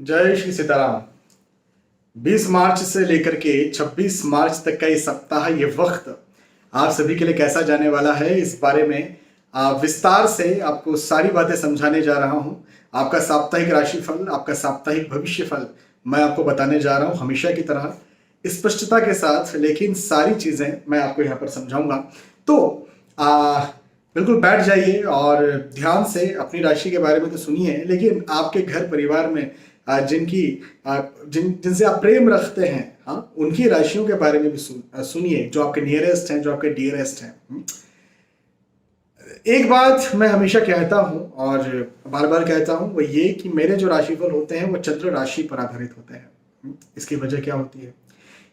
जय श्री सीताराम। 20 मार्च से लेकर के 26 मार्च तक का ये सप्ताह, ये वक्त आप सभी के लिए कैसा जाने वाला है, इस बारे में विस्तार से आपको सारी बातें समझाने जा रहा हूं। आपका साप्ताहिक राशिफल, आपका साप्ताहिक भविष्यफल मैं आपको बताने जा रहा हूं, हमेशा की तरह स्पष्टता के साथ, लेकिन सारी चीजें मैं आपको यहाँ पर समझाऊंगा। तो बिल्कुल बैठ जाइए और ध्यान से अपनी राशि के बारे में तो सुनिए, लेकिन आपके घर परिवार में जिनसे आप प्रेम रखते हैं, हाँ, उनकी राशियों के बारे में भी सुनिए, जो आपके नियरेस्ट हैं, जो आपके डियरेस्ट हैं। एक बात मैं हमेशा कहता हूं और बार बार कहता हूं, वो ये कि मेरे जो राशिफल होते हैं वो चंद्र राशि पर आधारित होते हैं। इसकी वजह क्या होती है?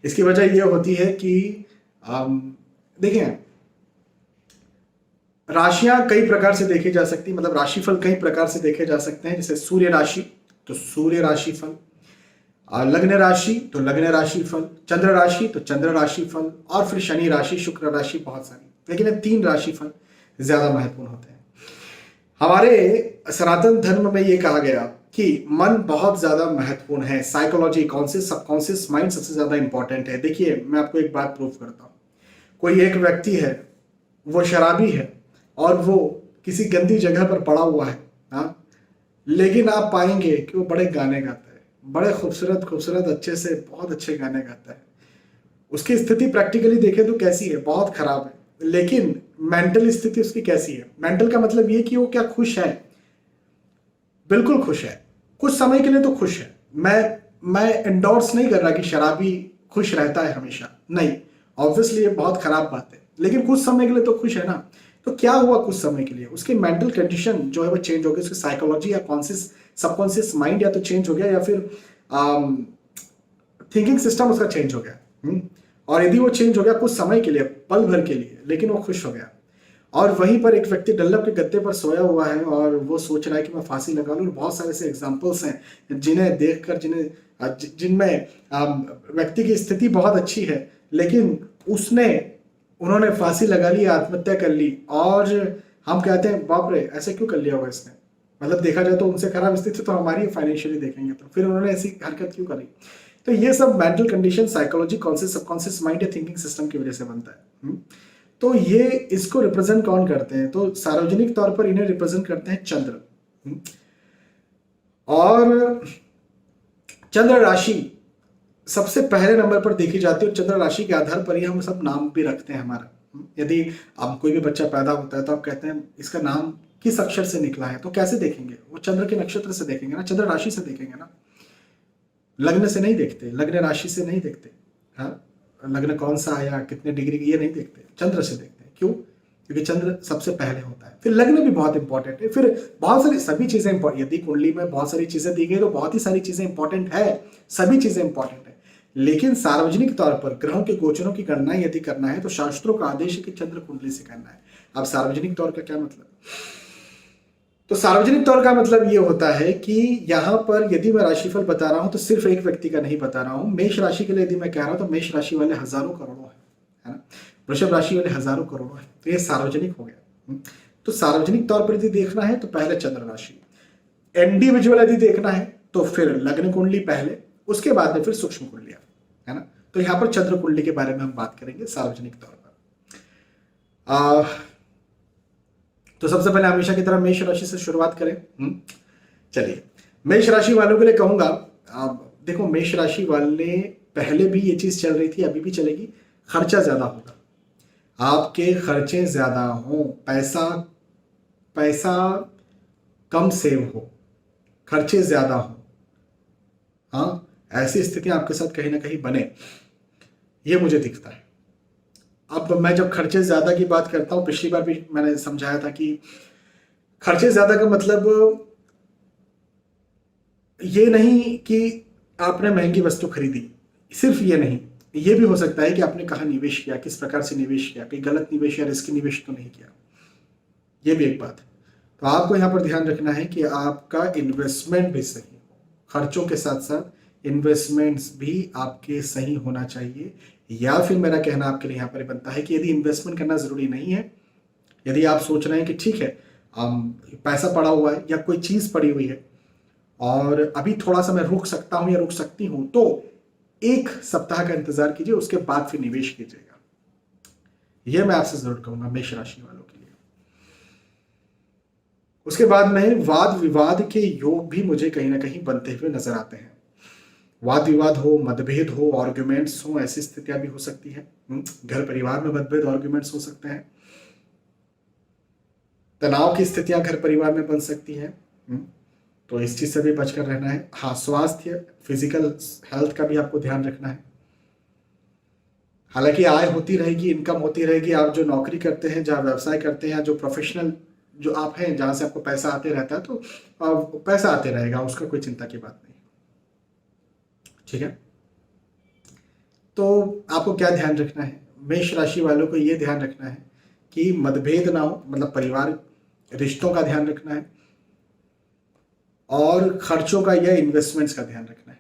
इसकी वजह ये होती है कि देखिए, राशियां कई प्रकार से देखी जा सकती, मतलब राशिफल कई प्रकार से देखे जा सकते हैं। जैसे सूर्य राशि तो सूर्य राशिफल, लग्न राशि तो लग्न राशिफल, चंद्र राशि तो चंद्र राशिफल, और फिर शनि राशि, शुक्र राशि, बहुत सारी। लेकिन ये 3 राशिफल ज्यादा महत्वपूर्ण होते हैं। हमारे सनातन धर्म में ये कहा गया कि मन बहुत ज्यादा महत्वपूर्ण है। साइकोलॉजी, कॉन्शियस, सबकॉन्शियस माइंड सबसे ज्यादा इंपॉर्टेंट है। देखिए, मैं आपको एक बात प्रूव करता हूं। कोई एक व्यक्ति है, वो शराबी है और वो किसी गंदी जगह पर पड़ा हुआ है, हाँ, लेकिन आप पाएंगे कि वो बड़े गाने गाता है, बड़े खूबसूरत खूबसूरत अच्छे से बहुत अच्छे गाने गाता है। उसकी स्थिति प्रैक्टिकली देखें तो कैसी है? बहुत खराब है। लेकिन मेंटल स्थिति उसकी कैसी है? मेंटल का मतलब ये कि वो क्या खुश है? बिल्कुल खुश है। कुछ समय के लिए तो खुश है। मैं एंडोर्स नहीं कर रहा कि शराबी खुश रहता है हमेशा, नहीं, ऑब्वियसली ये बहुत खराब बात है। लेकिन कुछ समय के लिए तो खुश है ना। तो क्या हुआ? कुछ समय के लिए उसकी मेंटल कंडीशन जो है वो चेंज हो गई, उसकी साइकोलॉजी या कॉन्शियस सबकॉन्शियस माइंड या तो चेंज हो गया, या फिर थिंकिंग सिस्टम उसका चेंज हो गया। और यदि वो चेंज हो गया कुछ समय के लिए, पल भर के लिए, लेकिन वो खुश हो गया। और वहीं पर एक व्यक्ति डल्लब के गद्दे पर सोया हुआ है और वो सोच रहा है कि मैं फांसी लगा लूं। बहुत सारे ऐसे एग्जाम्पल्स हैं जिन्हें देखकर, जिनमें व्यक्ति की स्थिति बहुत अच्छी है, लेकिन उन्होंने फांसी लगा ली, आत्महत्या कर ली। और हम कहते हैं बाप रे, ऐसे क्यों कर लिया होगा इसने? मतलब देखा जाए तो उनसे खराब स्थिति तो हमारी फाइनेंशियली देखेंगे तो फिर उन्होंने ऐसी हरकत क्यों करी? तो ये सब mental condition, psychology, conscious, subconscious mind या थिंकिंग सिस्टम की वजह से बनता है। तो ये इसको रिप्रेजेंट कौन करते हैं? तो सार्वजनिक तौर पर इन्हें रिप्रेजेंट करते हैं चंद्र। और चंद्र राशि सबसे पहले नंबर पर देखी जाती है और चंद्र राशि के आधार पर ही हम सब नाम भी रखते हैं हमारा। यदि अब कोई भी बच्चा पैदा होता है तो आप कहते हैं इसका नाम किस अक्षर से निकला है, तो कैसे देखेंगे? वो चंद्र के नक्षत्र से देखेंगे ना, चंद्र राशि से देखेंगे ना, लग्न से नहीं देखते, लग्न राशि से नहीं देखते। हाँ, लग्न कौन सा आया, कितने डिग्री, ये नहीं देखते, चंद्र से देखते हैं। क्यों? क्योंकि चंद्र सबसे पहले होता है। फिर लग्न भी बहुत इंपॉर्टेंट है, फिर बहुत सारी सभी चीजें इंपॉर्टेंट। यदि कुंडली में बहुत सारी चीजें दी गई तो बहुत ही सारी चीजें इंपॉर्टेंट है, सभी चीजें इंपॉर्टेंट है। लेकिन सार्वजनिक तौर पर ग्रहों के गोचरों की गणना यदि करना है तो शास्त्रों का आदेश है कि चंद्र कुंडली से करना है। अब सार्वजनिक तौर का क्या मतलब? तो सार्वजनिक तौर का मतलब ये होता है कि यहां पर यदि मैं राशिफल बता रहा हूं तो सिर्फ एक व्यक्ति का नहीं बता रहा हूं। मेष राशि के लिए यदि मैं कह रहा हूं तो मेष राशि वाले हजारों करोड़ों है ना, वृषभ राशि वाले हजारों करोड़ों है, तो ये सार्वजनिक हो गया। तो सार्वजनिक तौर पर यदि देखना है तो पहले चंद्र राशि, इंडिविजुअल यदि देखना है तो फिर लग्न कुंडली पहले, उसके बाद में फिर सूक्ष्म कुंडलियां, है ना। तो यहां पर चंद्र कुंडली के बारे में हम बात करेंगे सार्वजनिक तौर पर। तो सबसे पहले हमेशा की तरह मेष राशि से शुरुआत करें। चलिए, मेष राशि वालों के लिए कहूंगा, देखो, मेष राशि वाले पहले भी ये चीज चल रही थी, अभी भी चलेगी। खर्चा ज्यादा होगा, आपके खर्चे ज्यादा हो, पैसा कम सेव हो, खर्चे ज्यादा हो। हाँ, ऐसी स्थिति आपके साथ कहीं ना कहीं बने, ये मुझे दिखता है। अब मैं जब खर्चे ज्यादा की बात करता हूं, पिछली बार भी मैंने समझाया था कि खर्चे ज्यादा का मतलब ये नहीं कि आपने महंगी वस्तु खरीदी, सिर्फ ये नहीं, ये भी हो सकता है कि आपने कहाँ निवेश किया, किस प्रकार से निवेश किया, कहीं गलत निवेश या रिस्की निवेश तो नहीं किया, ये भी एक बात है। तो आपको यहाँ पर ध्यान रखना है कि आपका इन्वेस्टमेंट भी सही हो, खर्चों के साथ साथ इन्वेस्टमेंट्स भी आपके सही होना चाहिए। या फिर मेरा कहना आपके लिए यहाँ पर बनता है कि यदि इन्वेस्टमेंट करना जरूरी नहीं है, यदि आप सोच रहे हैं कि ठीक है पैसा पड़ा हुआ है या कोई चीज पड़ी हुई है और अभी थोड़ा सा मैं रुक सकता हूं या रुक सकती हूं, तो 1 सप्ताह का इंतजार कीजिए, उसके बाद फिर निवेश कीजिएगा। यह मैं आपसे जरूर कहूंगा मेष राशि वालों के लिए। उसके बाद में वाद विवाद के योग भी मुझे कहीं ना कहीं बनते हुए नजर आते हैं। वाद विवाद हो, मतभेद हो, आर्ग्यूमेंट्स हो, ऐसी स्थितियां भी हो सकती है। घर परिवार में मतभेद, आर्ग्यूमेंट्स हो सकते हैं। तनाव की स्थितियां घर परिवार में बन सकती है, तो इस चीज से भी बचकर रहना है। हाँ, स्वास्थ्य, फिजिकल हेल्थ का भी आपको ध्यान रखना है। हालांकि आय होती रहेगी, इनकम होती रहेगी। आप जो नौकरी करते हैं, जहाँ व्यवसाय करते हैं, जो प्रोफेशनल जो आप हैं, जहां से आपको पैसा आते रहता है, तो पैसा आते रहेगा, उसका कोई चिंता की बात नहीं। ठीक है, तो आपको क्या ध्यान रखना है? मेष राशि वालों को यह ध्यान रखना है कि मतभेद ना हो, मतलब परिवार रिश्तों का ध्यान रखना है, और खर्चों का या इन्वेस्टमेंट्स का ध्यान रखना है।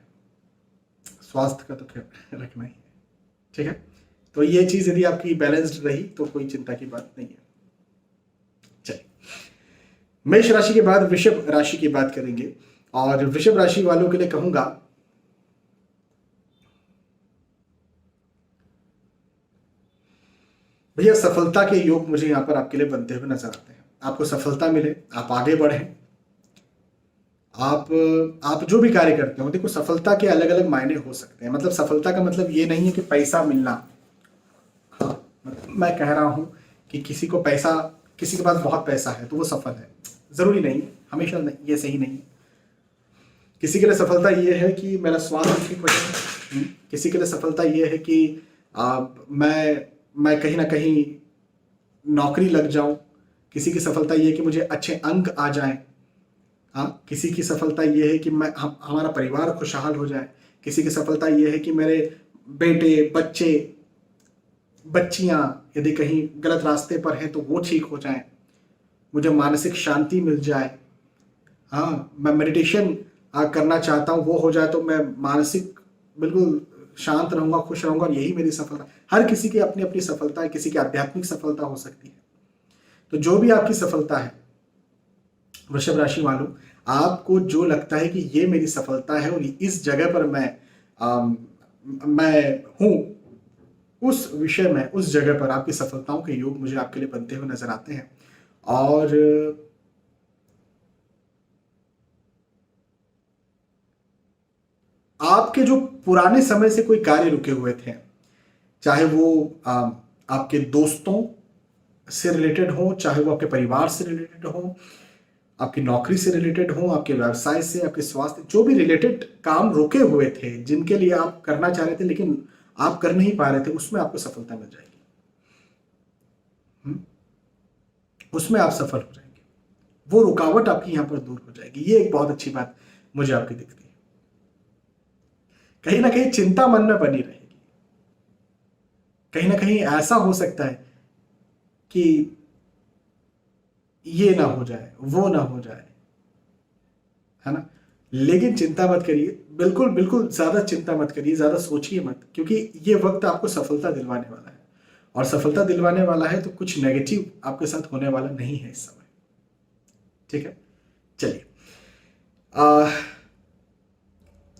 स्वास्थ्य का तो रखना ही है। ठीक है, तो ये चीज यदि आपकी बैलेंस्ड रही तो कोई चिंता की बात नहीं है। चलिए, मेष राशि के बाद वृषभ राशि की बात करेंगे, और वृषभ राशि वालों के लिए कहूंगा भैया, सफलता के योग मुझे यहां पर आपके लिए बनते हुए नजर आते हैं। आपको सफलता मिले, आप आगे बढ़े, आप जो भी कार्य करते हो, देखो सफलता के अलग अलग मायने हो सकते हैं। मतलब सफलता का मतलब ये नहीं है कि पैसा मिलना। हाँ, मतलब मैं कह रहा हूं कि किसी को पैसा, किसी के पास बहुत पैसा है तो वो सफल है, जरूरी नहीं, हमेशा नहीं, ये सही नहीं। किसी के लिए सफलता ये है कि मेरा स्वास्थ्य ठीक हो जाए। किसी के लिए सफलता ये है कि मैं कहीं ना कहीं नौकरी लग जाऊं। किसी की सफलता ये है कि मुझे अच्छे अंक आ जाएं। हाँ, किसी की सफलता ये है कि हमारा परिवार खुशहाल हो जाए। किसी की सफलता ये है कि मेरे बेटे, बच्चे, बच्चियां यदि कहीं गलत रास्ते पर हैं तो वो ठीक हो जाएं, मुझे मानसिक शांति मिल जाए। हाँ, मैं मेडिटेशन करना चाहता हूँ, वो हो जाए तो मैं मानसिक बिल्कुल शांत रहूंगा, खुश रहूंगा, और यही मेरी सफलता। हर किसी की अपनी अपनी सफलता है, किसी की आध्यात्मिक सफलता हो सकती है। तो जो भी आपकी सफलता है वृषभ राशि वालों, आपको जो लगता है कि ये मेरी सफलता है और इस जगह पर मैं हूं, उस विषय में, उस जगह पर आपकी सफलताओं के योग मुझे आपके लिए बनते हुए नजर आते हैं। और आपके जो पुराने समय से कोई कार्य रुके हुए थे, चाहे वो आपके दोस्तों से रिलेटेड हो, चाहे वो आपके परिवार से रिलेटेड हो, आपकी नौकरी से रिलेटेड हो, आपके व्यवसाय से, आपके स्वास्थ्य, जो भी रिलेटेड काम रुके हुए थे, जिनके लिए आप करना चाह रहे थे लेकिन आप कर नहीं पा रहे थे, उसमें आपको सफलता मिल जाएगी। उसमें आप सफल हो जाएंगे, वो रुकावट आपकी यहां पर दूर हो जाएगी। ये एक बहुत अच्छी बात मुझे आपकी दिखती है। कहीं ना कहीं चिंता मन में बनी रहेगी, कहीं ना कहीं ऐसा हो सकता है कि ये ना हो जाए, वो ना हो जाए, है ना। लेकिन चिंता मत करिए, बिल्कुल बिल्कुल ज्यादा चिंता मत करिए, ज्यादा सोचिए मत, क्योंकि ये वक्त आपको सफलता दिलवाने वाला है, और सफलता दिलवाने वाला है तो कुछ नेगेटिव आपके साथ होने वाला नहीं है इस समय। ठीक है, चलिए,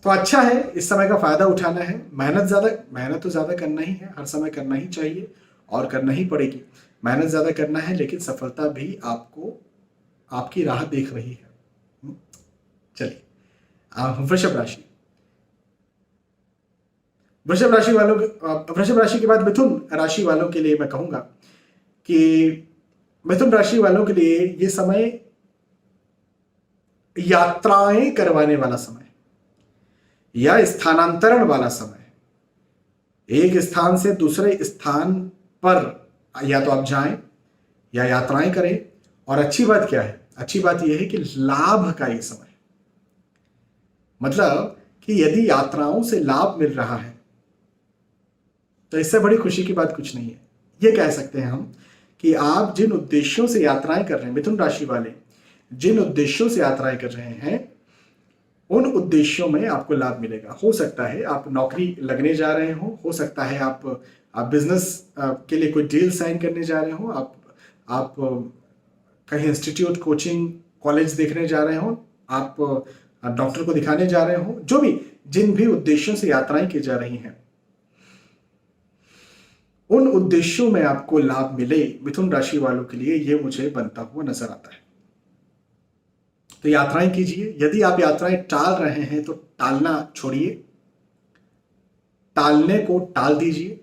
तो अच्छा है, इस समय का फायदा उठाना है। मेहनत तो ज्यादा करना ही है, हर समय करना ही चाहिए और करना ही पड़ेगी। मेहनत ज्यादा करना है, लेकिन सफलता भी आपको आपकी राह देख रही है। चलिए, वृषभ राशि। वृषभ राशि के बाद मिथुन राशि वालों के लिए मैं कहूंगा कि मिथुन राशि वालों के लिए ये समय यात्राएं करवाने वाला समय या स्थानांतरण वाला समय, एक स्थान से दूसरे स्थान पर या तो आप जाएं या यात्राएं करें। और अच्छी बात क्या है? अच्छी बात यह है कि लाभ का ये समय, मतलब कि यदि यात्राओं से लाभ मिल रहा है तो इससे बड़ी खुशी की बात कुछ नहीं है। ये कह सकते हैं हम कि आप जिन उद्देश्यों से यात्राएं कर रहे हैं, मिथुन राशि वाले जिन उद्देश्यों से यात्राएं कर रहे हैं, उन उद्देश्यों में आपको लाभ मिलेगा। हो सकता है आप नौकरी लगने जा रहे हो सकता है आप बिजनेस के लिए कोई डील साइन करने जा रहे हो, आप कहीं इंस्टीट्यूट, कोचिंग, कॉलेज देखने जा रहे हो, आप डॉक्टर को दिखाने जा रहे हो, जो भी जिन भी उद्देश्यों से यात्राएं की जा रही हैं, उन उद्देश्यों में आपको लाभ मिले, मिथुन राशि वालों के लिए ये मुझे बनता हुआ नजर आता है। तो यात्राएं कीजिए। यदि आप यात्राएं टाल रहे हैं तो टालना छोड़िए, टालने को टाल दीजिए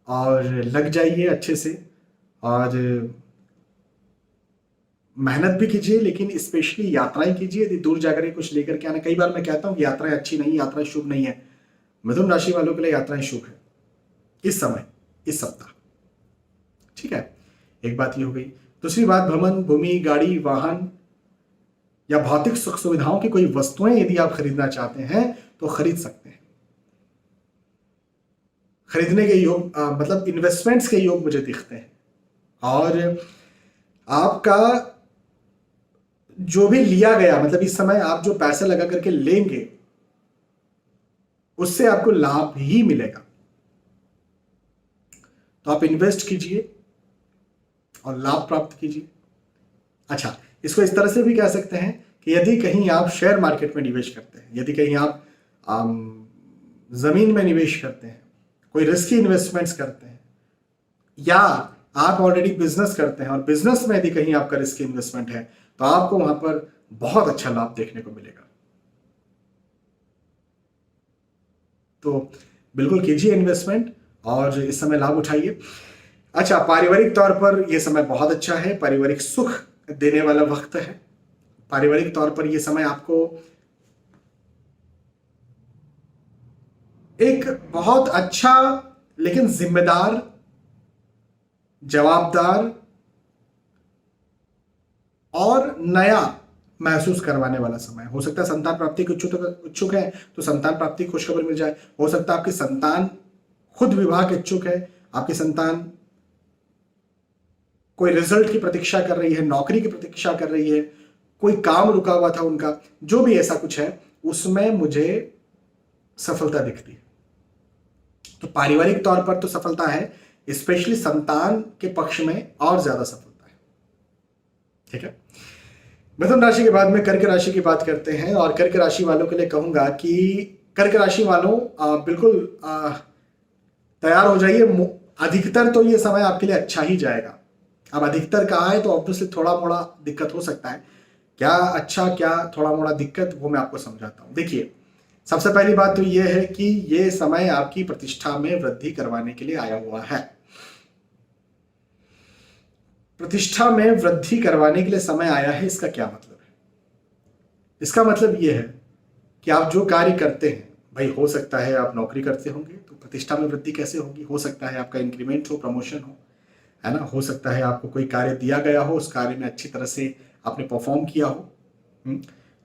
और लग जाइए अच्छे से, और मेहनत भी कीजिए, लेकिन स्पेशली यात्राएं कीजिए। यदि दूर जाकर के कुछ लेकर के आना, कई बार मैं कहता हूं कि यात्राएं अच्छी नहीं, यात्राएं शुभ नहीं है। मिथुन राशि वालों के लिए यात्राएं शुभ है इस समय, इस सप्ताह। ठीक है, एक बात ये हो गई। दूसरी बात, भ्रमण भूमि, गाड़ी, वाहन या भौतिक सुख सुविधाओं की कोई वस्तुएं यदि आप खरीदना चाहते हैं तो खरीद सकते हैं। खरीदने के योग मतलब इन्वेस्टमेंट्स के योग मुझे दिखते हैं। और आपका जो भी लिया गया, मतलब इस समय आप जो पैसे लगा करके लेंगे उससे आपको लाभ ही मिलेगा। तो आप इन्वेस्ट कीजिए और लाभ प्राप्त कीजिए। अच्छा, इसको इस तरह से भी कह सकते हैं कि यदि कहीं आप शेयर मार्केट में निवेश करते हैं, यदि कहीं आप जमीन में निवेश करते हैं, कोई रिस्की इन्वेस्टमेंट्स करते हैं, या आप ऑलरेडी बिजनेस करते हैं और बिजनेस में यदि कहीं आपका रिस्की इन्वेस्टमेंट है, तो आपको वहां पर बहुत अच्छा लाभ देखने को मिलेगा। तो बिल्कुल कीजिए इन्वेस्टमेंट और इस समय लाभ उठाइए। अच्छा, पारिवारिक तौर पर यह समय बहुत अच्छा है, पारिवारिक सुख देने वाला वक्त है। पारिवारिक तौर पर यह समय आपको एक बहुत अच्छा, लेकिन जिम्मेदार, जवाबदार और नया महसूस करवाने वाला समय हो सकता है। संतान प्राप्ति के इच्छुक है तो संतान प्राप्ति की खुशखबर मिल जाए। हो सकता है आपकी संतान खुद विवाह के इच्छुक है, आपकी संतान कोई रिजल्ट की प्रतीक्षा कर रही है, नौकरी की प्रतीक्षा कर रही है, कोई काम रुका हुआ था उनका, जो भी ऐसा कुछ है उसमें मुझे सफलता दिखती है। तो पारिवारिक तौर पर तो सफलता है, स्पेशली संतान के पक्ष में और ज्यादा सफलता है। ठीक है, मिथुन राशि के बाद में कर्क राशि की बात करते हैं। और कर्क राशि वालों के लिए कहूंगा कि कर्क राशि वालों बिल्कुल तैयार हो जाइए। अधिकतर तो ये समय आपके लिए अच्छा ही जाएगा। अब अधिकतर कहा है तो ऑब्वियसली थोड़ा मोड़ा दिक्कत हो सकता है। क्या अच्छा क्या थोड़ा मोड़ा दिक्कत, वो मैं आपको समझाता हूं। देखिए, सबसे पहली बात तो यह है कि यह समय आपकी प्रतिष्ठा में वृद्धि करवाने के लिए आया हुआ है। प्रतिष्ठा में वृद्धि करवाने के लिए समय आया है, इसका क्या मतलब है? इसका मतलब यह है कि आप जो कार्य करते हैं, भाई हो सकता है आप नौकरी करते होंगे तो प्रतिष्ठा में वृद्धि कैसे होगी? हो सकता है आपका इंक्रीमेंट हो, प्रमोशन हो, है ना। हो सकता है आपको कोई कार्य दिया गया हो, उस कार्य में अच्छी तरह से आपने परफॉर्म किया हो।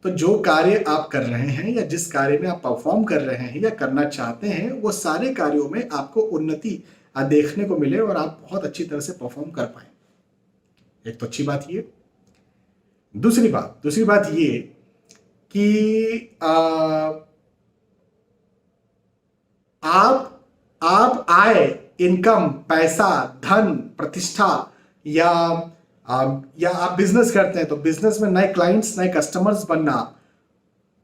तो जो कार्य आप कर रहे हैं या जिस कार्य में आप परफॉर्म कर रहे हैं या करना चाहते हैं, वो सारे कार्यों में आपको उन्नति देखने को मिले और आप बहुत अच्छी तरह से परफॉर्म कर पाए। एक तो अच्छी बात ये। दूसरी बात ये कि आप आय, इनकम, पैसा, धन, प्रतिष्ठा या आप बिजनेस करते हैं तो बिजनेस में नए क्लाइंट्स, नए कस्टमर्स बनना,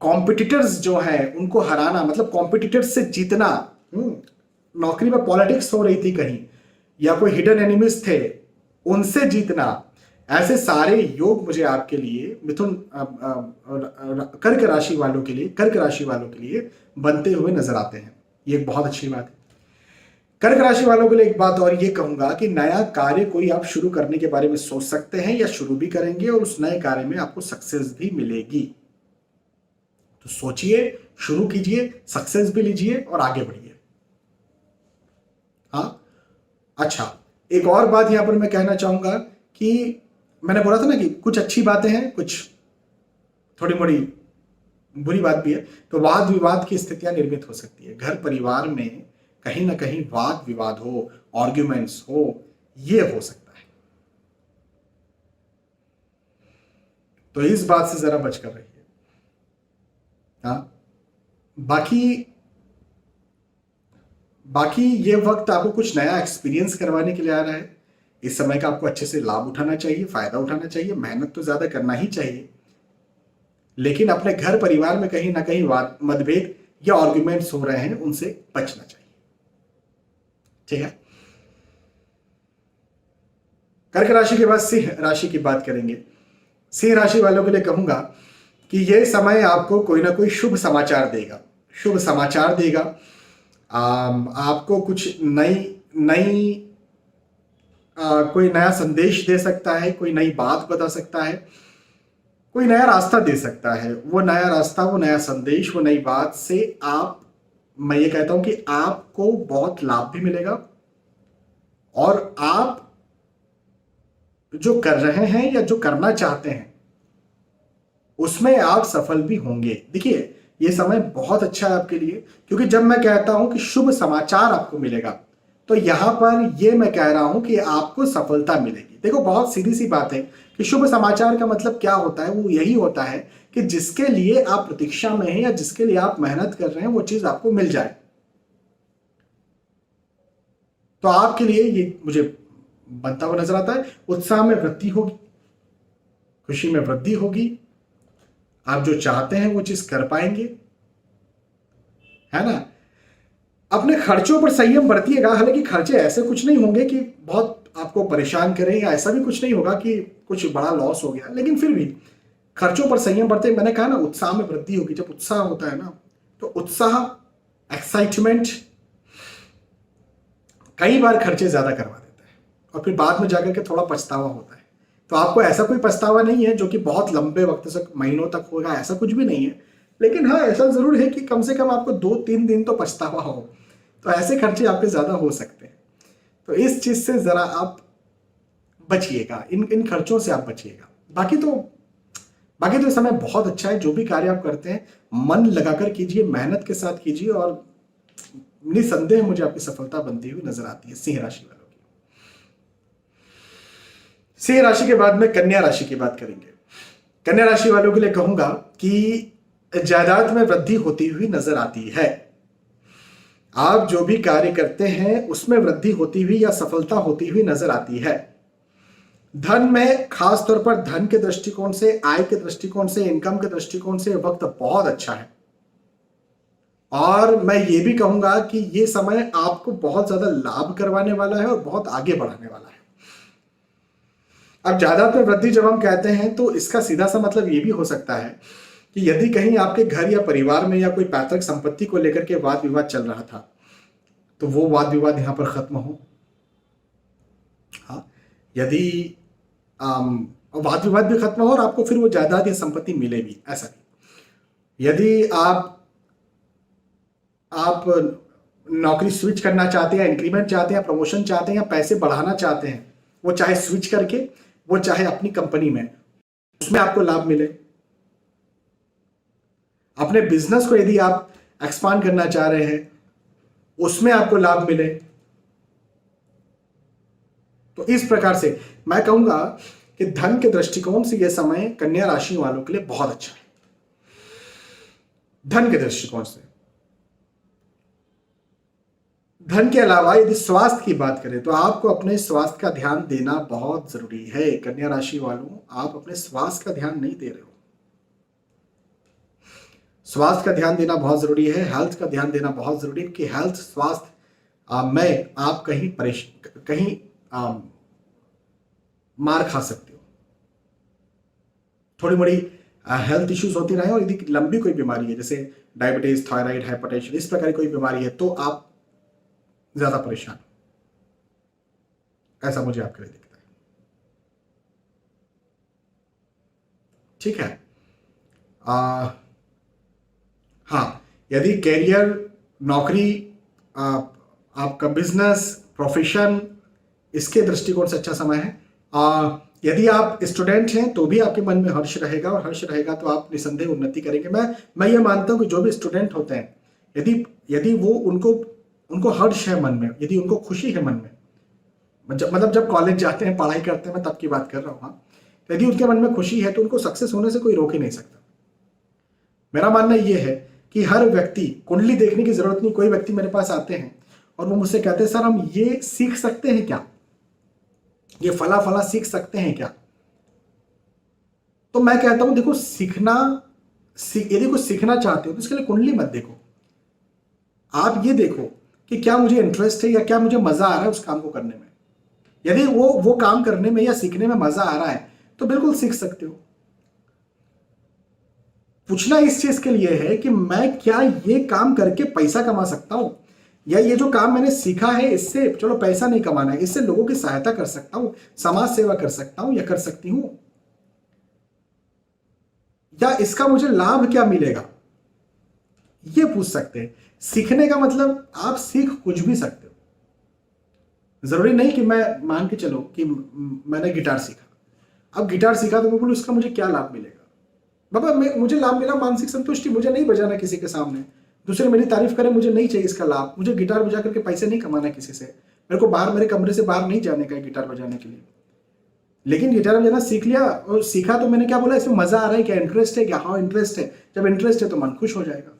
कॉम्पिटिटर्स जो है उनको हराना, मतलब कॉम्पिटिटर्स से जीतना। नौकरी में पॉलिटिक्स हो रही थी कहीं, या कोई हिडन एनिमीज थे, उनसे जीतना, ऐसे सारे योग मुझे आपके लिए मिथुन कर्क राशि वालों के लिए बनते हुए नजर आते हैं। ये एक बहुत अच्छी बात है। कर्क राशि वालों के लिए एक बात और ये कहूंगा कि नया कार्य कोई आप शुरू करने के बारे में सोच सकते हैं या शुरू भी करेंगे और उस नए कार्य में आपको सक्सेस भी मिलेगी। तो सोचिए, शुरू कीजिए, सक्सेस भी लीजिए और आगे बढ़िए। हाँ, अच्छा, एक और बात यहां पर मैं कहना चाहूंगा कि मैंने बोला था ना कि कुछ अच्छी बातें हैं, कुछ थोड़ी मोड़ी बुरी बात भी है। तो वाद विवाद की स्थितियां निर्मित हो सकती है। घर परिवार में कहीं ना कहीं वाद विवाद हो, आर्ग्यूमेंट्स हो, ये हो सकता है। तो इस बात से जरा बचकर रहिए। हाँ, बाकी ये वक्त आपको कुछ नया एक्सपीरियंस करवाने के लिए आ रहा है। इस समय का आपको अच्छे से लाभ उठाना चाहिए, फायदा उठाना चाहिए। मेहनत तो ज्यादा करना ही चाहिए, लेकिन अपने घर परिवार में कहीं ना कहीं मतभेद या आर्ग्यूमेंट्स हो रहे हैं, उनसे बचना चाहिए। ठीक है। कर्क राशि के बाद सिंह राशि की बात करेंगे। सिंह राशि वालों के लिए कहूंगा कि यह समय आपको कोई ना कोई शुभ समाचार देगा, शुभ समाचार देगा। आपको कुछ नई नई कोई नया संदेश दे सकता है, कोई नई बात बता सकता है, कोई नया रास्ता दे सकता है। वो नया रास्ता, वो नया संदेश, वो नई बात से मैं ये कहता हूं कि आपको बहुत लाभ भी मिलेगा और आप जो कर रहे हैं या जो करना चाहते हैं उसमें आप सफल भी होंगे। देखिए, ये समय बहुत अच्छा है आपके लिए, क्योंकि जब मैं कहता हूं कि शुभ समाचार आपको मिलेगा, तो यहां पर ये मैं कह रहा हूं कि आपको सफलता मिलेगी। देखो, बहुत सीधी सी बात है कि शुभ समाचार का मतलब क्या होता है। वो यही होता है कि जिसके लिए आप प्रतीक्षा में हैं या जिसके लिए आप मेहनत कर रहे हैं, वो चीज आपको मिल जाए। तो आपके लिए ये मुझे बनता हुआ नजर आता है। उत्साह में वृद्धि होगी, खुशी में वृद्धि होगी, आप जो चाहते हैं वो चीज कर पाएंगे, है ना। अपने खर्चों पर संयम बरतिएगा। हालांकि खर्चे ऐसे कुछ नहीं होंगे कि बहुत आपको परेशान करें, या ऐसा भी कुछ नहीं होगा कि कुछ बड़ा लॉस हो गया, लेकिन फिर भी खर्चों पर संयम बरते। मैंने कहा ना, उत्साह में वृद्धि होगी। जब उत्साह होता है ना, तो उत्साह, एक्साइटमेंट कई बार खर्चे ज्यादा करवा देता है और फिर बाद में जाकर के थोड़ा पछतावा होता है। तो आपको ऐसा कोई पछतावा नहीं है जो कि बहुत लंबे वक्त तक, महीनों तक होगा, ऐसा कुछ भी नहीं है। लेकिन हाँ, ऐसा जरूर है कि कम से कम आपको 2-3 दिन तो पछतावा हो। तो ऐसे खर्चे आपके ज्यादा हो सकते हैं। तो इस चीज से जरा आप बचिएगा, इन खर्चों से आप बचिएगा। बाकी तो इस समय बहुत अच्छा है। जो भी कार्य आप करते हैं मन लगाकर कीजिए, मेहनत के साथ कीजिए और निसंदेह मुझे आपकी सफलता बनती हुई नजर आती है सिंह राशि वालों की। सिंह राशि के बाद में कन्या राशि की बात करेंगे। कन्या राशि वालों के लिए कहूंगा कि जायदाद में वृद्धि होती हुई नजर आती है। आप जो भी कार्य करते हैं उसमें वृद्धि होती हुई या सफलता होती हुई नजर आती है। धन में, खास तौर पर धन के दृष्टिकोण से, आय के दृष्टिकोण से, इनकम के दृष्टिकोण से वक्त बहुत अच्छा है। और मैं ये भी कहूंगा कि ये समय आपको बहुत ज्यादा लाभ करवाने वाला है और बहुत आगे बढ़ाने वाला है। अब जायदाद में वृद्धि जब हम कहते हैं तो इसका सीधा सा मतलब ये भी हो सकता है कि यदि कहीं आपके घर या परिवार में या कोई पैतृक संपत्ति को लेकर के वाद विवाद चल रहा था, तो वो वाद विवाद यहां पर खत्म हो। हाँ, यदि वाद विवाद भी खत्म हो और आपको फिर वो जायदाद या संपत्ति मिले भी, ऐसा नहीं। यदि आप नौकरी स्विच करना चाहते हैं, इंक्रीमेंट चाहते हैं, प्रमोशन चाहते हैं या पैसे बढ़ाना चाहते हैं, वो चाहे स्विच करके, वो चाहे अपनी कंपनी में, उसमें आपको लाभ मिले। अपने बिजनेस को यदि आप एक्सपांड करना चाह रहे हैं, उसमें आपको लाभ मिले। तो इस प्रकार से मैं कहूंगा कि धन के दृष्टिकोण से यह समय कन्या राशि वालों के लिए बहुत अच्छा है। धन के दृष्टिकोण से। धन के अलावा यदि स्वास्थ्य की बात करें तो आपको अपने स्वास्थ्य का ध्यान देना बहुत जरूरी है। कन्या राशि वालों, आप अपने स्वास्थ्य का ध्यान नहीं दे रहे हो। स्वास्थ्य का ध्यान देना बहुत जरूरी है, हेल्थ का ध्यान देना बहुत जरूरी है, कि हेल्थ, स्वास्थ्य में आप कहीं मार खा सकते हो। थोड़ी बड़ी हेल्थ इश्यूज होती रहे और यदि लंबी कोई बीमारी है, जैसे डायबिटीज, थायराइड, हाइपरटेंशन, इस प्रकार की कोई बीमारी है, तो आप ज्यादा परेशान, ऐसा मुझे आपके लिए दिखता है। ठीक है। हाँ, यदि कैरियर, नौकरी, आपका बिजनेस, प्रोफेशन, इसके दृष्टिकोण से अच्छा समय है। यदि आप स्टूडेंट हैं तो भी आपके मन में हर्ष रहेगा, और हर्ष रहेगा तो आप निसंदेह उन्नति करेंगे। मैं ये मानता हूं कि जो भी स्टूडेंट होते हैं, यदि वो उनको हर्ष है मन में, यदि उनको खुशी है मन में, मतलब जब कॉलेज जाते हैं, पढ़ाई करते हैं, मैं तब की बात कर रहा हूं। हाँ, यदि उनके मन में खुशी है तो उनको सक्सेस होने से कोई रोक ही नहीं सकता। मेरा मानना यह है कि हर व्यक्ति, कुंडली देखने की जरूरत नहीं, कोई व्यक्ति मेरे पास आते हैं और वो मुझसे कहते हैं, सर हम ये सीख सकते हैं क्या, ये फला फला सीख सकते हैं क्या? तो मैं कहता हूं, देखो, सीखना यदि कुछ सीखना चाहते हो तो इसके लिए कुंडली मत देखो, आप ये देखो कि क्या मुझे इंटरेस्ट है या क्या मुझे मजा आ रहा है उस काम को करने में। यदि वो काम करने में या सीखने में मजा आ रहा है तो बिल्कुल सीख सकते हो। पूछना इस चीज के लिए है कि मैं क्या ये काम करके पैसा कमा सकता हूं, या ये जो काम मैंने सीखा है इससे चलो पैसा नहीं कमाना है, इससे लोगों की सहायता कर सकता हूं, समाज सेवा कर सकता हूं या कर सकती हूं, या इसका मुझे लाभ क्या मिलेगा, ये पूछ सकते हैं। सीखने का मतलब आप सीख कुछ भी सकते हो। जरूरी नहीं कि मैं मान के चलो कि मैंने गिटार सीखा, अब गिटार सीखा तो मैं बोलूं इसका मुझे क्या लाभ मिलेगा। बाबा मुझे लाभ मिला मानसिक संतुष्टि, मुझे नहीं बजाना किसी के सामने, दूसरे मेरी तारीफ करें, मुझे नहीं चाहिए इसका लाभ, मुझे गिटार बजा करके पैसे नहीं कमाना किसी से, मेरे को बाहर मेरे कमरे से बाहर नहीं जाने का है गिटार बजाने के लिए। लेकिन गिटार बजाना सीख लिया और सीखा तो मैंने क्या बोला, इसमें मजा आ रहा है क्या, इंटरेस्ट है क्या, हाँ इंटरेस्ट है। जब इंटरेस्ट है तो मन खुश हो जाएगा।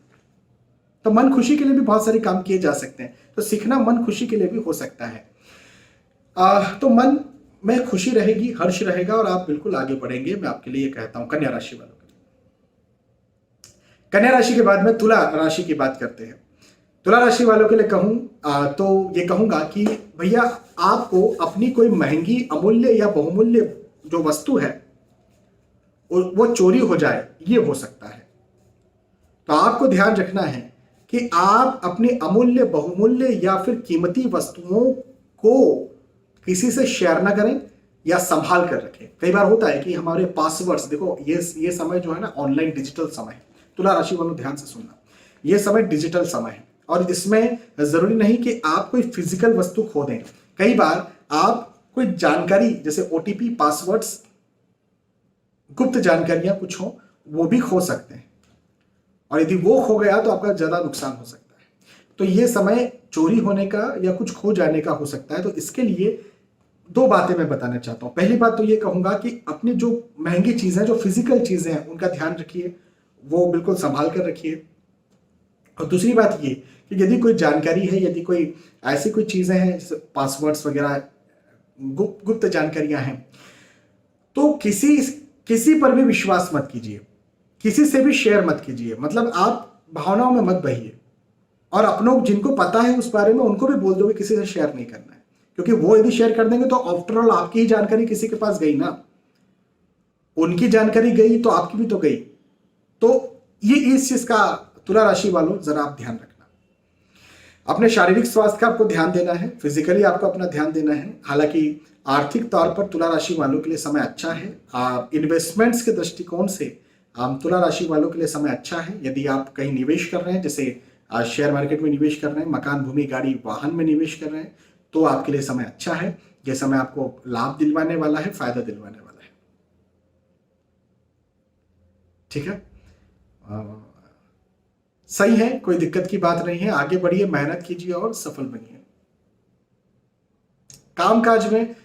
तो मन खुशी के लिए भी बहुत सारे काम किए जा सकते हैं, तो सीखना मन खुशी के लिए भी हो सकता है। तो मन में खुशी रहेगी, हर्ष रहेगा और आप बिल्कुल आगे बढ़ेंगे। मैं आपके लिए कहता हूं कन्या राशि वालों के लिए। कन्या राशि के बाद में तुला राशि की बात करते हैं। तुला राशि वालों के लिए कहूं तो ये कहूंगा कि भैया आपको अपनी कोई महंगी अमूल्य या बहुमूल्य जो वस्तु है वो चोरी हो जाए, ये हो सकता है। तो आपको ध्यान रखना है कि आप अपनी अमूल्य बहुमूल्य या फिर कीमती वस्तुओं को किसी से शेयर ना करें या संभाल कर रखें। कई बार होता है कि हमारे पासवर्ड्स, देखो ये समय जो है ना ऑनलाइन डिजिटल समय है। तुला राशि वालों ध्यान से सुनना, ये समय डिजिटल समय है और इसमें जरूरी नहीं कि आप कोई फिजिकल वस्तु खो दें। कई बार आप कोई जानकारी जैसे ओटीपी, पासवर्ड्स, गुप्त जानकारियां कुछ हो वो भी खो सकते हैं, और यदि वो खो गया तो आपका ज्यादा नुकसान हो सकता है। तो ये समय चोरी होने का या कुछ खो जाने का हो सकता है। तो इसके लिए दो बातें मैं बताना चाहता हूं। पहली बात तो ये कहूंगा कि अपनी जो महंगी चीजें, जो फिजिकल चीजें हैं, उनका ध्यान रखिए, वो बिल्कुल संभाल कर रखिए। और दूसरी बात ये कि यदि कोई जानकारी है, यदि कोई ऐसी कोई चीजें हैं जैसे पासवर्ड्स वगैरह, गुप्त जानकारियां हैं, तो किसी पर भी विश्वास मत कीजिए, किसी से भी शेयर मत कीजिए। मतलब आप भावनाओं में मत बहिए, और अपनों जिनको पता है उस बारे में उनको भी बोल दो कि किसी से शेयर नहीं करना है, क्योंकि वो यदि शेयर कर देंगे तो आफ्टर ऑल आपकी ही जानकारी किसी के पास गई ना, उनकी जानकारी गई तो आपकी भी तो गई। तो ये इस चीज का तुला राशि वालों जरा आप ध्यान रखना। अपने शारीरिक स्वास्थ्य का आपको ध्यान देना है, फिजिकली आपको अपना ध्यान देना है। हालांकि आर्थिक तौर पर तुला राशि वालों के लिए समय अच्छा है। इन्वेस्टमेंट्स के दृष्टिकोण से तुला राशि वालों के लिए समय अच्छा है। यदि आप कहीं निवेश कर रहे हैं, जैसे शेयर मार्केट में निवेश कर रहे हैं, मकान, भूमि, गाड़ी, वाहन में निवेश कर रहे हैं, तो आपके लिए समय अच्छा है। यह समय आपको लाभ दिलवाने वाला है, फायदा दिलवाने वाला है। ठीक है, सही है, कोई दिक्कत की बात नहीं है। आगे बढ़िए, मेहनत कीजिए और सफल बनिए। कामकाज में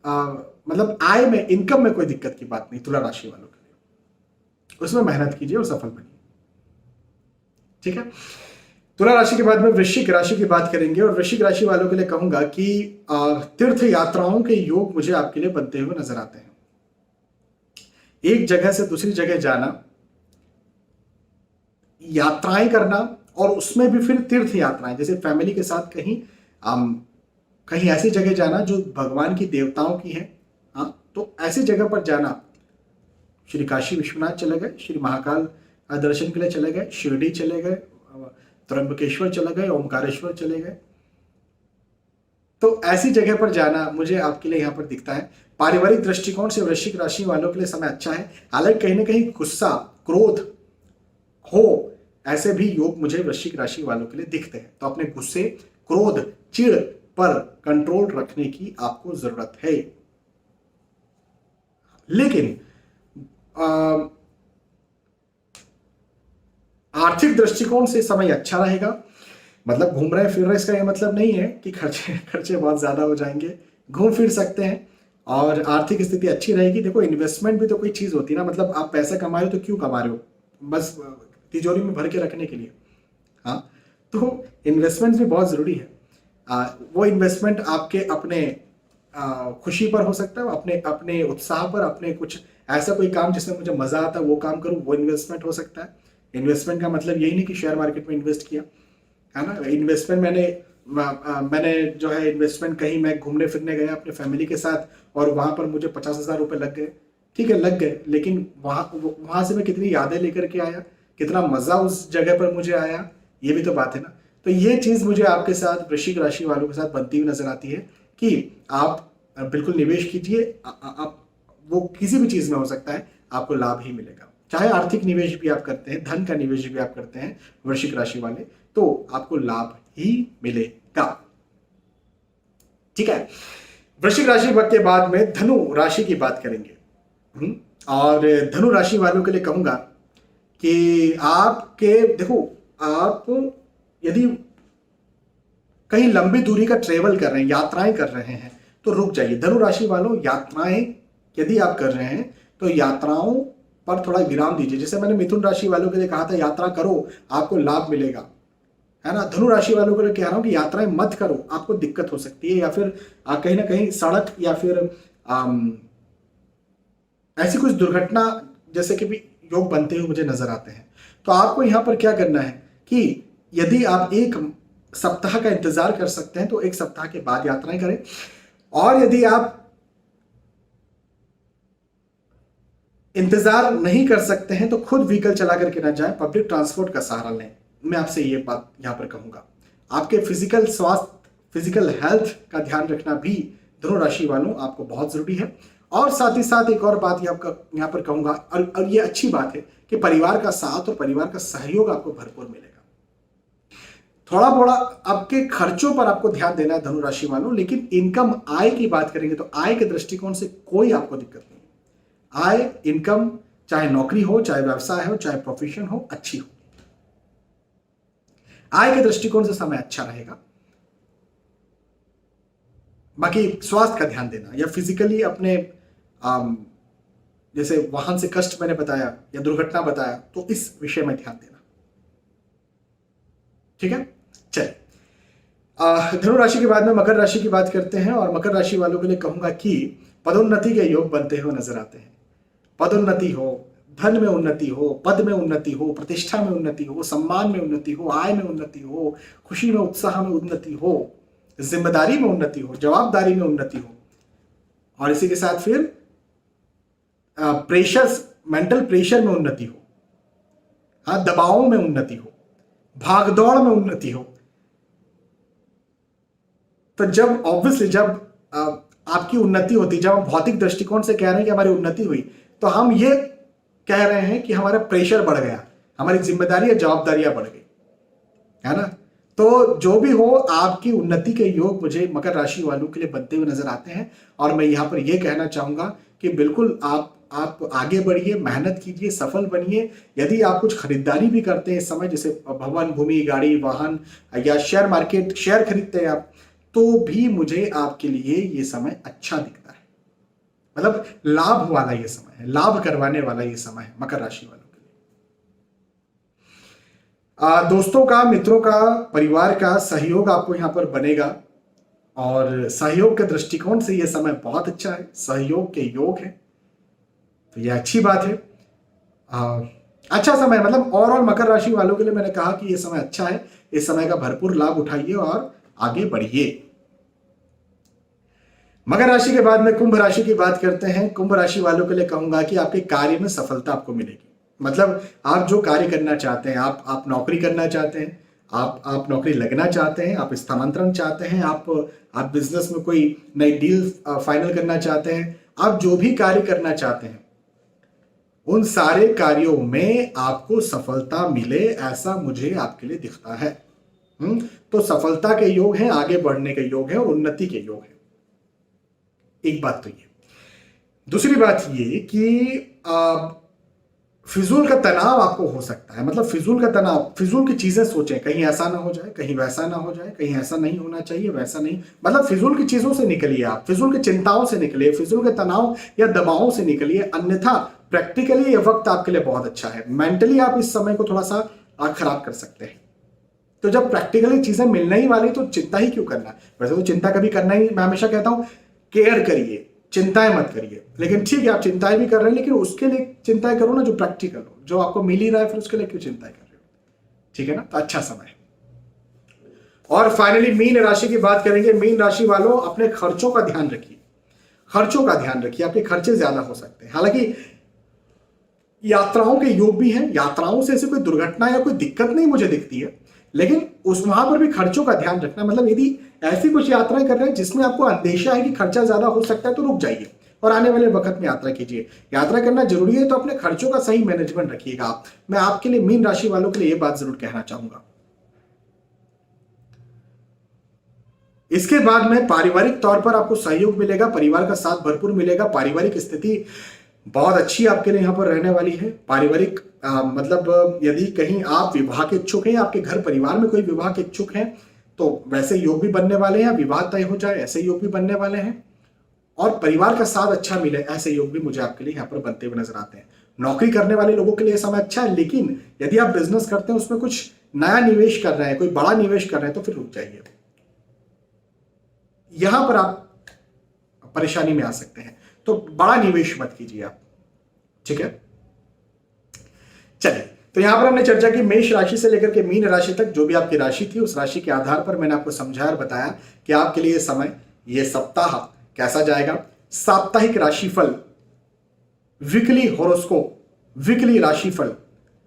मतलब आय में, इनकम में कोई दिक्कत की बात नहीं तुला राशि वालों के लिए, उसमें मेहनत कीजिए और सफल बनिए। ठीक है, तुला राशि के बाद में वृश्चिक राशि की बात करेंगे, और वृश्चिक राशि वालों के लिए कहूंगा कि तीर्थ यात्राओं के योग मुझे आपके लिए बनते हुए नजर आते हैं। एक जगह से दूसरी जगह जाना, यात्राएं करना, और उसमें भी फिर तीर्थ यात्राएं, जैसे फैमिली के साथ कहीं ऐसी जगह जाना जो भगवान की देवताओं की है। हाँ, तो ऐसी जगह पर जाना, श्री काशी विश्वनाथ चले गए, श्री महाकाल दर्शन के लिए चले गए, शिरडी चले गए, त्र्यंबकेश्वर चले गए, ओमकारेश्वर चले गए। तो ऐसी जगह पर जाना मुझे आपके लिए यहाँ पर दिखता है। पारिवारिक दृष्टिकोण से वृश्चिक राशि वालों के लिए समय अच्छा है। हालांकि कहीं ना कहीं गुस्सा, क्रोध हो, ऐसे भी योग मुझे वृश्चिक राशि वालों के लिए दिखते हैं। तो अपने गुस्से, क्रोध, चिढ़ पर कंट्रोल रखने की आपको जरूरत है। लेकिन आर्थिक दृष्टिकोण से समय अच्छा रहेगा। मतलब घूम रहे फिर रहे, इसका ये मतलब नहीं है कि खर्चे बहुत ज्यादा हो जाएंगे। घूम फिर सकते हैं और आर्थिक स्थिति अच्छी रहेगी। देखो, इन्वेस्टमेंट भी तो कोई चीज होती है ना, मतलब आप पैसा कमा रहे हो तो क्यों कमा रहे हो, बस तिजोरी में भर के रखने के लिए। हाँ, तो इन्वेस्टमेंट भी बहुत जरूरी है। वो इन्वेस्टमेंट आपके अपने खुशी पर हो सकता है, अपने अपने उत्साह पर, अपने कुछ ऐसा कोई काम जिसमें मुझे मजा आता है वो काम करूं, वो इन्वेस्टमेंट हो सकता है। इन्वेस्टमेंट का मतलब यही नहीं कि शेयर मार्केट में इन्वेस्ट किया, है ना। इन्वेस्टमेंट मैंने जो है इन्वेस्टमेंट कहीं मैं घूमने फिरने गया अपने फैमिली के साथ और वहां पर मुझे 50,000 रुपए लग गए, ठीक है लग गए, लेकिन वहां से मैं कितनी यादें लेकर के आया, कितना मजा उस जगह पर मुझे आया, ये भी तो बात है ना। तो ये चीज मुझे आपके साथ वृश्चिक राशि वालों के साथ बनती हुई नजर आती है कि आप बिल्कुल निवेश कीजिए, आप वो किसी भी चीज में हो सकता है, आपको लाभ ही मिलेगा। चाहे आर्थिक निवेश भी आप करते हैं, धन का निवेश भी आप करते हैं वृश्चिक राशि वाले, तो आपको लाभ ही मिलेगा, ठीक है। वृश्चिक राशि के बाद में धनु राशि की बात करेंगे। और धनु राशि वालों के लिए कहूंगा कि आपके देखो, आप यदि कहीं लंबी दूरी का ट्रेवल कर रहे हैं, यात्राएं कर रहे हैं, तो रुक जाइए। धनु राशि वालों, यात्राएं यदि आप कर रहे हैं तो यात्राओं पर थोड़ा विराम दीजिए। जैसे मैंने मिथुन राशि वालों के लिए कहा था यात्रा करो, आपको लाभ मिलेगा, है ना। धनु राशि वालों के लिए कह रहा हूं कि यात्राएं मत करो, आपको दिक्कत हो सकती है, या फिर कहीं ना कहीं सड़क या फिर ऐसी कुछ दुर्घटना जैसे कि भी योग बनते हुए मुझे नजर आते हैं। तो आपको यहां पर क्या करना है कि यदि आप एक सप्ताह का इंतजार कर सकते हैं तो एक सप्ताह के बाद यात्राएं करें, और यदि आप इंतजार नहीं कर सकते हैं तो खुद व्हीकल चला करके ना जाएं, पब्लिक ट्रांसपोर्ट का सहारा लें। मैं आपसे ये बात यहां पर कहूंगा। आपके फिजिकल स्वास्थ्य, फिजिकल हेल्थ का ध्यान रखना भी धनु राशि वालों आपको बहुत जरूरी है। और साथ ही साथ एक और बात यहां पर कहूंगा, और ये अच्छी बात है कि परिवार का साथ और परिवार का सहयोग आपको भरपूर मिलेगा। थोड़ा बड़ा आपके खर्चों पर आपको ध्यान देना है धनु राशि वालों, लेकिन इनकम आय की बात करेंगे तो आय के दृष्टिकोण से कोई आपको दिक्कत नहीं है। आय, इनकम, चाहे नौकरी हो, चाहे व्यवसाय हो, चाहे प्रोफेशन हो, अच्छी हो। आय के दृष्टिकोण से समय अच्छा रहेगा। बाकी स्वास्थ्य का ध्यान देना या फिजिकली अपने जैसे वाहन से कष्ट मैंने बताया या दुर्घटना बताया, तो इस विषय में ध्यान देना, ठीक है। चलिए, धनु राशि के बाद में मकर राशि की बात करते हैं। और मकर राशि वालों के लिए कहूंगा कि पदोन्नति के योग बनते हुए नजर आते हैं। पदोन्नति हो, धन में उन्नति हो, पद में उन्नति हो, प्रतिष्ठा में उन्नति हो, सम्मान में उन्नति हो, आय में उन्नति हो, खुशी में, उत्साह में उन्नति हो, जिम्मेदारी में उन्नति हो, जवाबदारी में उन्नति हो, और इसी के साथ फिर प्रेशर, मेंटल प्रेशर में उन्नति हो, हाँ, दबावों में उन्नति हो, भागदौड़ में उन्नति हो। तो जब ऑब्वियसली जब आपकी उन्नति होती, जब हम भौतिक दृष्टिकोण से कह रहे हैं कि हमारी उन्नति हुई, तो हम ये कह रहे हैं कि हमारा प्रेशर बढ़ गया, हमारी जिम्मेदारी या जवाबदारियां बढ़ गई, है ना। तो जो भी हो, आपकी उन्नति के योग मुझे मकर राशि वालों के लिए बनते हुए नजर आते हैं। और मैं यहां पर यह कहना चाहूंगा कि बिल्कुल आप आगे बढ़िए, मेहनत कीजिए, सफल बनिए। यदि आप कुछ खरीदारी भी करते हैं इस समय, जैसे भवन, भूमि, गाड़ी, वाहन या शेयर मार्केट, शेयर खरीदते हैं आप, तो भी मुझे आपके लिए ये समय अच्छा दिखता है। मतलब लाभ वाला ये समय है, लाभ करवाने वाला ये समय है मकर राशि वालों के लिए। दोस्तों का, मित्रों का, परिवार का सहयोग आपको यहां पर बनेगा, और सहयोग के दृष्टिकोण से ये समय बहुत अच्छा है, सहयोग के योग है, तो ये अच्छी बात है। अच्छा समय, मतलब ओवरऑल मकर राशि वालों के लिए मैंने कहा कि ये समय अच्छा है। इस समय का भरपूर लाभ उठाइए और आगे बढ़िए। मकर राशि के बाद में कुंभ राशि की बात करते हैं। कुंभ राशि वालों के लिए कहूंगा कि आपके कार्य में सफलता आपको मिलेगी। मतलब आप जो कार्य करना चाहते हैं, आप नौकरी करना चाहते हैं, आप नौकरी लगना चाहते हैं, आप स्थानांतरण चाहते हैं, आप बिजनेस में कोई नई डील फाइनल करना चाहते हैं, आप जो भी कार्य करना चाहते हैं, उन सारे कार्यों में आपको सफलता मिले, ऐसा मुझे आपके लिए दिखता है। तो सफलता के योग हैं, आगे बढ़ने के योग हैं और उन्नति के योग हैं। एक बात तो ये। दूसरी बात ये कि फिजूल का तनाव आपको हो सकता है। मतलब फिजूल का तनाव, फिजूल की चीजें सोचें, कहीं ऐसा ना हो जाए, कहीं वैसा ना हो जाए, कहीं ऐसा नहीं होना चाहिए, वैसा नहीं। मतलब फिजूल की चीजों से निकलिए, आप फिजूल की चिंताओं से निकलिए, फिजूल के तनाव या दबावों से निकलिए। अन्यथा प्रैक्टिकली ये वक्त आपके लिए बहुत अच्छा है। मेंटली आप इस समय को थोड़ा सा खराब कर सकते हैं। तो जब प्रैक्टिकली चीजें मिलने ही वाली तो चिंता ही क्यों करना है। वैसे तो चिंता कभी करना ही, मैं हमेशा कहता हूं केयर करिए, चिंताएं मत करिए। लेकिन ठीक है, आप चिंताएं भी कर रहे हैं, लेकिन उसके लिए चिंताएं करो ना जो प्रैक्टिकल हो, जो आपको मिल ही रहा है, फिर उसके लिए क्यों चिंताएं कर रहे हो? ठीक है ना? तो अच्छा समय है। और फाइनली मीन राशि की बात करेंगे। मीन राशि वालों, अपने खर्चों का ध्यान रखिए, खर्चों का ध्यान रखिए, आपके खर्चे ज्यादा हो सकते हैं। हालांकि यात्राओं के योग भी हैं, यात्राओं से ऐसे कोई दुर्घटना या कोई दिक्कत नहीं मुझे दिखती है, लेकिन उस वहां पर भी खर्चों का ध्यान रखना। मतलब यदि ऐसी कुछ यात्राएं कर रहे हैं जिसमें आपको अंदेशा है कि खर्चा ज्यादा हो सकता है, तो रुक जाइए और आने वाले वक्त में यात्रा कीजिए। यात्रा करना जरूरी है तो अपने खर्चों का सही मैनेजमेंट रखिएगा आप। मैं आपके लिए, मीन राशि वालों के लिए यह बात जरूर कहना चाहूंगा। इसके बाद में पारिवारिक तौर पर आपको सहयोग मिलेगा, परिवार का साथ भरपूर मिलेगा, पारिवारिक स्थिति बहुत अच्छी आपके लिए यहां पर रहने वाली है। पारिवारिक मतलब यदि कहीं आप विवाह के इच्छुक हैं, आपके घर परिवार में कोई विवाह के इच्छुक हैं, तो वैसे योग भी बनने वाले हैं। विवाह तय हो जाए ऐसे योग भी बनने वाले हैं, और परिवार का साथ अच्छा मिले ऐसे योग भी मुझे आपके लिए यहाँ पर बनते हुए नजर आते हैं। नौकरी करने वाले लोगों के लिए समय अच्छा है, लेकिन यदि आप बिजनेस करते हैं, उसमें कुछ नया निवेश कर रहे हैं, कोई बड़ा निवेश कर रहे हैं, तो फिर रुक जाइए, यहां पर आप परेशानी में आ सकते हैं। तो बड़ा निवेश मत कीजिए आप, ठीक है? चलिए, तो यहां पर हमने चर्चा की मेष राशि से लेकर के मीन राशि तक। जो भी आपकी राशि थी, उस राशि के आधार पर मैंने आपको समझाया और बताया कि आपके लिए समय, ये सप्ताह कैसा जाएगा। साप्ताहिक राशिफल, वीकली हॉरोस्कोप, वीकली राशिफल,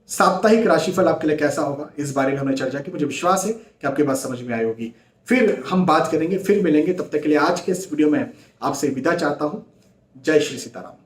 साप्ताहिक राशिफल आपके लिए कैसा होगा, इस बारे में हमने चर्चा की। मुझे विश्वास है कि आपकी बात समझ में आई होगी। फिर हम बात करेंगे, फिर मिलेंगे। तब तक के लिए आज के इस वीडियो में आपसे विदा चाहता हूं। जय श्री सीताराम।